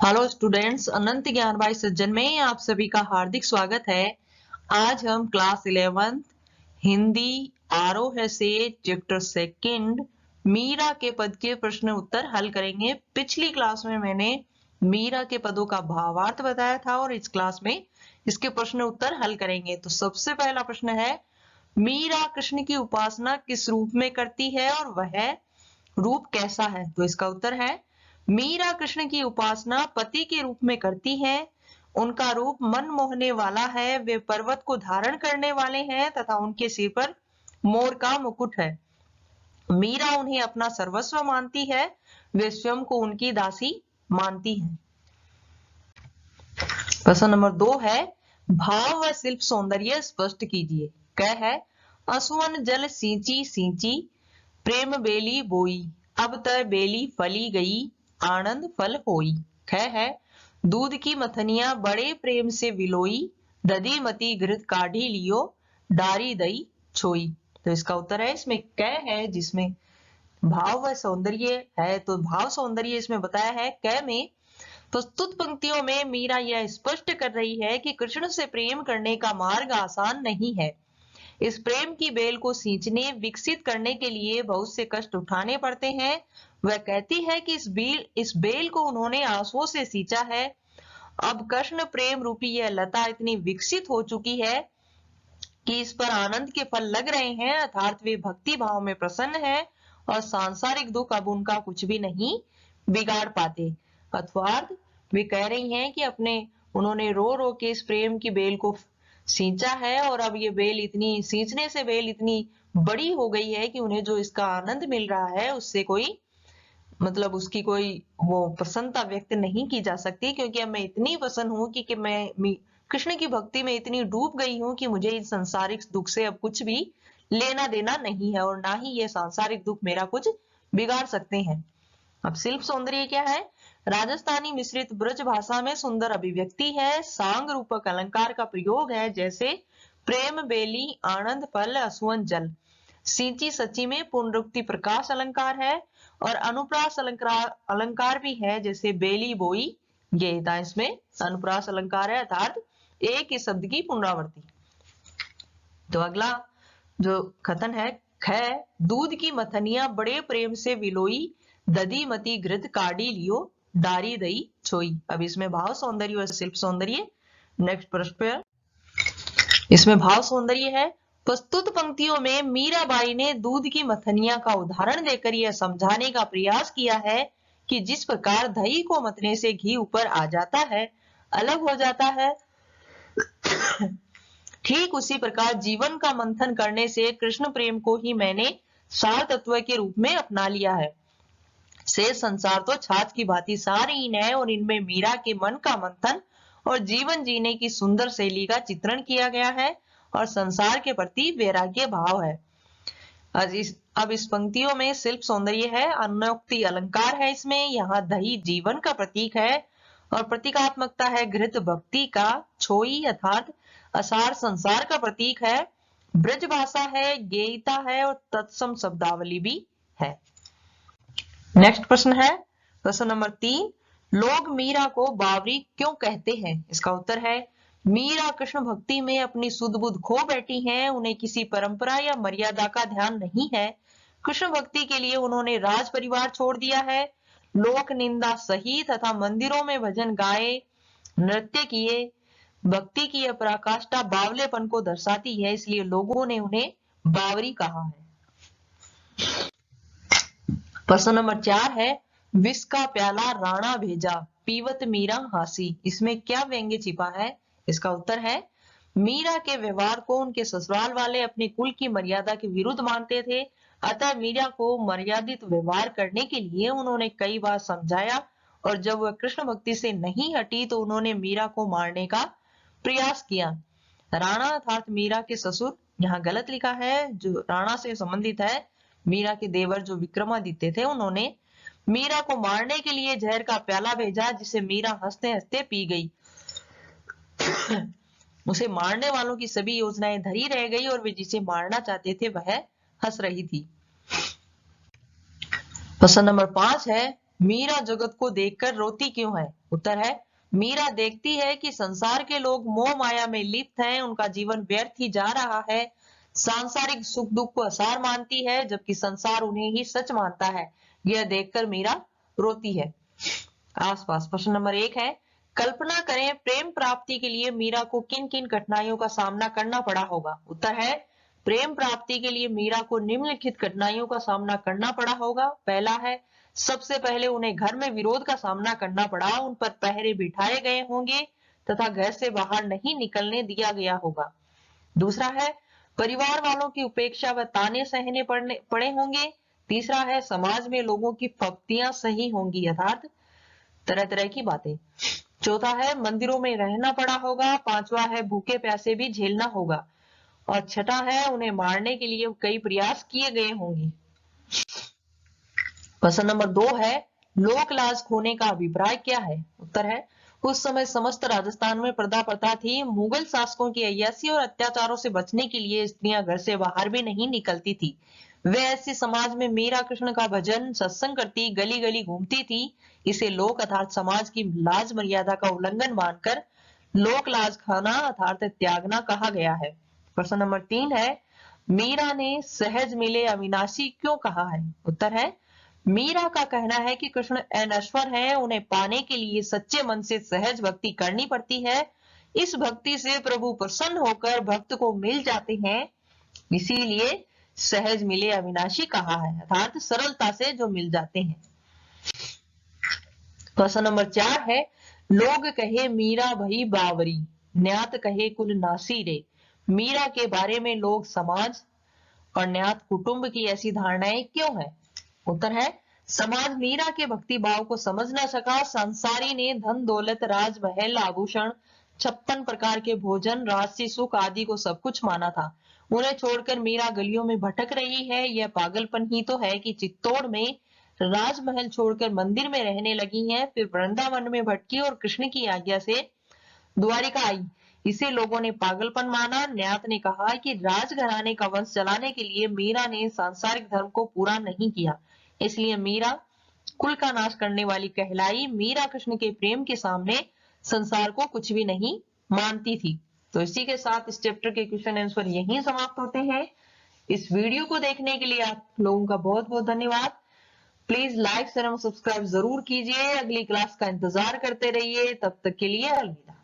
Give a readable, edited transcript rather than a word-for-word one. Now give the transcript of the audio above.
Hello students, अनंत ज्ञान भाई सज्जन में आप सभी का हार्दिक स्वागत है। आज हम क्लास 11 हिंदी आरोह से चैप्टर सेकंड मीरा के पद के प्रश्न उत्तर हल करेंगे। पिछली क्लास में मैंने मीरा के पदों का भावार्थ बताया था और इस क्लास में इसके प्रश्न उत्तर हल करेंगे। तो सबसे पहला प्रश्न है, मीरा कृष्ण की उपासना किस रूप में करती है और वह रूप कैसा है? तो इसका उत्तर है, मीरा कृष्ण की उपासना पति के रूप में करती है। उनका रूप मन मोहने वाला है। वे पर्वत को धारण करने वाले हैं तथा उनके सिर पर मोर का मुकुट है। मीरा उन्हें अपना सर्वस्व मानती है। वे स्वयं को उनकी दासी मानती है। प्रश्न नंबर 2 है, भाव व शिल्प सौंदर्य स्पष्ट कीजिए। क है, असुवन जल सींची सींची प्रेम बेली बोई, अब तय बेली फली गई आनंद फल होई। ख है, दूध की मथनिया बड़े प्रेम से विलोई, दधी मती घृत काढ़ी लियो डारी दई छोई। तो इसका उत्तर है, इसमें क है जिसमें भाव व सौंदर्य है, तो भाव सौंदर्य इसमें बताया है। क में प्रस्तुत पंक्तियों में मीरा यह स्पष्ट कर रही है कि कृष्ण से प्रेम करने का मार्ग आसान नहीं है। इस प्रेम की बेल को सींचने विकसित करने के लिए बहुत से कष्ट उठाने पड़ते हैं। वह कहती है कि इस बेल को उन्होंने आंसुओं से सींचा है। अब कृष्ण प्रेम रूपी यह लता इतनी विकसित हो चुकी है कि इस पर आनंद के फल लग रहे हैं, अर्थात वे भक्ति भाव में प्रसन्न है और सांसारिक दुख अब उनका कुछ भी नहीं बिगाड़ पाते। अर्थात वे कह रही हैं कि उन्होंने रो रो के इस प्रेम की बेल को सींचा है और अब ये बेल इतनी सींचने से बेल इतनी बड़ी हो गई है कि उन्हें जो इसका आनंद मिल रहा है उससे कोई उसकी कोई वो प्रसन्नता व्यक्त नहीं की जा सकती, क्योंकि अब मैं इतनी प्रसन्न हूं कि मैं कृष्ण की भक्ति में इतनी डूब गई हूं कि मुझे इस सांसारिक दुख से अब कुछ भी लेना देना नहीं है और ना ही ये सांसारिक दुख मेरा कुछ बिगाड़ सकते हैं। अब शिल्प सौंदर्य क्या है? राजस्थानी मिश्रित ब्रज भाषा में सुंदर अभिव्यक्ति है। सांग रूपक अलंकार का प्रयोग है, जैसे प्रेम बेली आनंद फल असुवन जल। सींची सची में पुनरुक्ति प्रकाश अलंकार है और अनुप्रास अलंकार भी है, जैसे बेली बोई गेयता। इसमें अनुप्रास अलंकार है, अर्थात एक ही शब्द की पुनरावृत्ति। तो अगला जो कथन है, ख, दूध की मथनिया बड़े प्रेम से विलोई, दधी मती घृत काढ़ी लियो डारी दई छोई। अब इसमें भाव सौंदर्य और शिल्प सौंदर्य। नेक्स्ट प्रश्न, इसमें भाव सौंदर्य है, प्रस्तुत पंक्तियों में मीराबाई ने दूध की मथनिया का उदाहरण देकर यह समझाने का प्रयास किया है कि जिस प्रकार दही को मथने से घी ऊपर आ जाता है, अलग हो जाता है, ठीक उसी प्रकार जीवन का मंथन करने से कृष्ण प्रेम को ही मैंने सार तत्व के रूप में अपना लिया है। से संसार तो छाछ की भांति सारहीन है और इनमें मीरा के मन का मंथन और जीवन जीने की सुंदर शैली का चित्रण किया गया है और संसार के प्रति वैराग्य भाव है। अब इस पंक्तियों में शिल्प सौंदर्य है, अन्योक्ति अलंकार है। इसमें यहाँ दही जीवन का प्रतीक है और प्रतीकात्मकता है घृत भक्ति का, छोई अर्थात असार संसार का प्रतीक है, ब्रज भाषा है, गेयता है और तत्सम शब्दावली भी है। नेक्स्ट प्रश्न है, प्रश्न नंबर 3, लोग मीरा को बावरी क्यों कहते हैं? इसका उत्तर है, मीरा कृष्ण भक्ति में अपनी सुध बुध खो बैठी हैं। उन्हें किसी परंपरा या मर्यादा का ध्यान नहीं है। कृष्ण भक्ति के लिए उन्होंने राज परिवार छोड़ दिया है। लोक निंदा सही तथा मंदिरों में भजन गाए, नृत्य किए, भक्ति की यह पराकाष्ठा बावलेपन को दर्शाती है, इसलिए लोगों ने उन्हें बावरी कहा है। प्रश्न नंबर 4 है, विष का प्याला राणा भेजा पीवत मीरा हासी। इसमें क्या व्यंग्य छिपा है? इसका उत्तर है, मीरा के व्यवहार को उनके ससुराल वाले अपने कुल की मर्यादा के विरुद्ध मानते थे, अतः मीरा को मर्यादित व्यवहार करने के लिए उन्होंने कई बार समझाया और जब वह कृष्ण भक्ति से नहीं हटी तो उन्होंने मीरा को मारने का प्रयास किया। राणा अर्थात मीरा के ससुर, यहाँ गलत लिखा है, जो राणा से संबंधित है मीरा के देवर जो विक्रमादित्य थे, उन्होंने मीरा को मारने के लिए जहर का प्याला भेजा, जिसे मीरा हंसते हंसते पी गई। उसे मारने वालों की सभी योजनाएं धरी रह गई और वे जिसे मारना चाहते थे वह हंस रही थी। प्रश्न नंबर 5 है, मीरा जगत को देखकर रोती क्यों है? उत्तर है, मीरा देखती है कि संसार के लोग मोह माया में लिप्त हैं, उनका जीवन व्यर्थ ही जा रहा है। सांसारिक सुख दुख को असार मानती है, जबकि संसार उन्हें ही सच मानता है। यह देखकर मीरा रोती है। आसपास प्रश्न नंबर 1 है, कल्पना करें प्रेम प्राप्ति के लिए मीरा को किन किन कठिनाइयों का सामना करना पड़ा होगा। उत्तर है, प्रेम प्राप्ति के लिए मीरा को निम्नलिखित कठिनाइयों का सामना करना पड़ा होगा। पहला है, सबसे पहले उन्हें घर में विरोध का सामना करना पड़ा, उन पर पहरे बिठाए गए होंगे तथा घर से बाहर नहीं निकलने दिया गया होगा। दूसरा है, परिवार वालों की उपेक्षा व ताने सहने पड़े होंगे। तीसरा है, समाज में लोगों की फप्तियां सही होंगी, अर्थात तरह तरह की बातें। चौथा है, मंदिरों में रहना पड़ा होगा। पांचवा है, भूखे प्यासे भी झेलना होगा। और छठा है, उन्हें मारने के लिए कई प्रयास किए गए होंगे। प्रश्न नंबर 2 है, लोक लाज खोने का अभिप्राय क्या है? उत्तर है, उस समय समस्त राजस्थान में पर्दा प्रथा थी। मुगल शासकों की अय्यासी और अत्याचारों से बचने के लिए स्त्रियां घर से बाहर भी नहीं निकलती थी। वे ऐसे समाज में मीरा कृष्ण का भजन सत्संग करती, गली गली घूमती थी। इसे लोक अर्थात समाज की लाज मर्यादा का उल्लंघन मानकर लोक लाज खाना अर्थात त्यागना कहा गया है। प्रश्न नंबर 3 है, मीरा ने सहज मिले अविनाशी क्यों कहा है? उत्तर है, मीरा का कहना है कि कृष्ण अनश्वर हैं, उन्हें पाने के लिए सच्चे मन से सहज भक्ति करनी पड़ती है। इस भक्ति से प्रभु प्रसन्न होकर भक्त को मिल जाते हैं, इसीलिए सहज मिले अविनाशी कहा है, अर्थात सरलता से जो मिल जाते हैं। प्रश्न नंबर 4 है, लोग कहे मीरा भई बावरी, न्यात कहे कुल नासी रे। मीरा के बारे में लोग समाज और न्यात कुटुंब की ऐसी धारणाएं क्यों है? उत्तर है, समाज मीरा के भक्ति भाव को समझ न सका। संसारी ने धन दौलत राजमहल आभूषण 56 प्रकार के भोजन राजसी सुख आदि को सब कुछ माना था। उन्हें छोड़कर मीरा गलियों में भटक रही है, यह पागलपन ही तो है कि चित्तौड़ में राजमहल छोड़कर मंदिर में रहने लगी हैं, फिर वृंदावन में भटकी और कृष्ण की आज्ञा से द्वारिका आई। इसे लोगों ने पागलपन माना। न्यात ने कहा कि राजघराने का वंश चलाने के लिए मीरा ने सांसारिक धर्म को पूरा नहीं किया, इसलिए मीरा कुल का नाश करने वाली कहलाई। मीरा कृष्ण के प्रेम के सामने संसार को कुछ भी नहीं मानती थी। तो इसी के साथ इस चैप्टर के क्वेश्चन आंसर यहीं समाप्त होते हैं। इस वीडियो को देखने के लिए आप लोगों का बहुत बहुत धन्यवाद। प्लीज लाइक शेयर और सब्सक्राइब जरूर कीजिए। अगली क्लास का इंतजार करते रहिए। तब तक के लिए अलविदा।